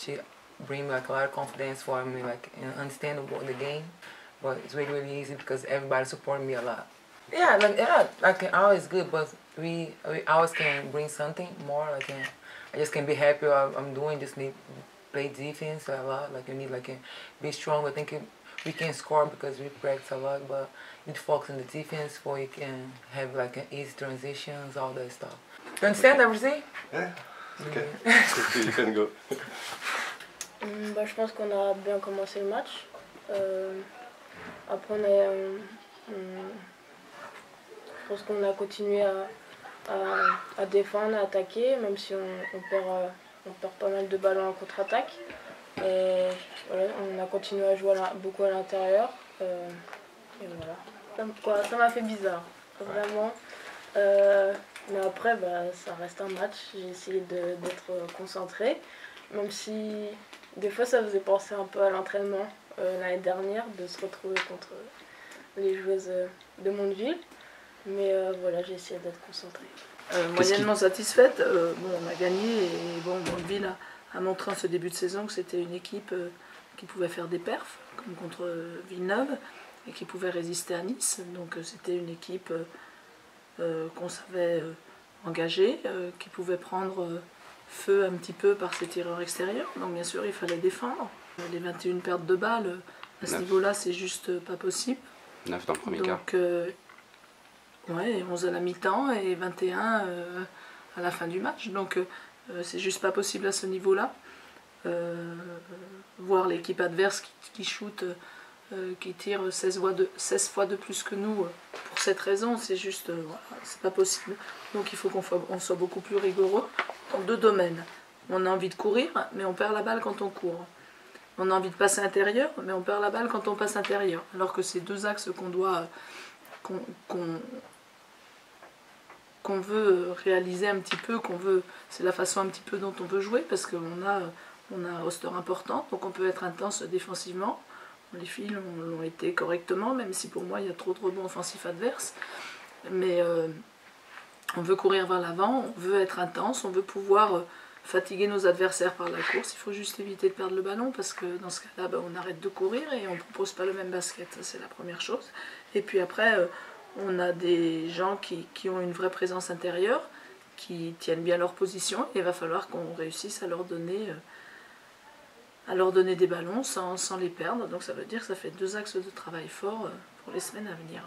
she bring like a lot of confidence for me, like and understand about the game. But it's really really easy because everybody support me a lot. Yeah, like always good, but we always can bring something more. Like I just can be happy what I'm doing. Just need play defense a lot. Like you need like be strong. I think we can score because we practice a lot, but you need to focus on the defense so you can have like an easy transitions, all that stuff. You understand everything? Yeah, it's okay. You can go. Bah, je pense qu'on a bien commencé le match. Après, je pense qu'on a continué à défendre, à attaquer, même si on perd pas mal de ballons en contre-attaque. Et voilà, on a continué à jouer beaucoup à l'intérieur. Et voilà. Ça m'a fait bizarre, vraiment. Mais après, bah, ça reste un match. J'ai essayé d'être concentrée, même si des fois ça faisait penser un peu à l'entraînement l'année dernière, de se retrouver contre les joueuses de Mondeville. Mais voilà, j'ai essayé d'être concentrée. Moyennement satisfaite. Bon, on a gagné et bon, Mondeville a montré en ce début de saison que c'était une équipe qui pouvait faire des perfs, comme contre Villeneuve, et qui pouvait résister à Nice. Donc c'était une équipe qu'on savait engager, qui pouvait prendre feu un petit peu par ses tireurs extérieurs. Donc bien sûr, il fallait défendre. Les 21 pertes de balles, à ce niveau-là, c'est juste pas possible. 9 dans le premier quart. Donc, ouais, 11 à la mi-temps et 21 à la fin du match. Donc c'est juste pas possible à ce niveau-là. Voir l'équipe adverse qui shoot, qui tire 16 fois de plus que nous, pour cette raison, c'est juste, voilà, c'est pas possible. Donc il faut qu'on soit beaucoup plus rigoureux dans deux domaines. On a envie de courir, mais on perd la balle quand on court. On a envie de passer intérieur, mais on perd la balle quand on passe intérieur. Alors que c'est deux axes qu'on veut réaliser un petit peu, c'est la façon un petit peu dont on veut jouer, parce qu'on a un roster important, donc on peut être intense défensivement. Les filles l'ont été correctement, même si pour moi il y a trop de rebonds offensifs adverses. Mais on veut courir vers l'avant, on veut être intense, on veut pouvoir fatiguer nos adversaires par la course. Il faut juste éviter de perdre le ballon, parce que dans ce cas-là, on arrête de courir et on ne propose pas le même basket. Ça, c'est la première chose. Et puis après, on a des gens qui ont une vraie présence intérieure, qui tiennent bien leur position. Et il va falloir qu'on réussisse à leur donner des ballons sans les perdre. Donc ça veut dire que ça fait deux axes de travail forts pour les semaines à venir.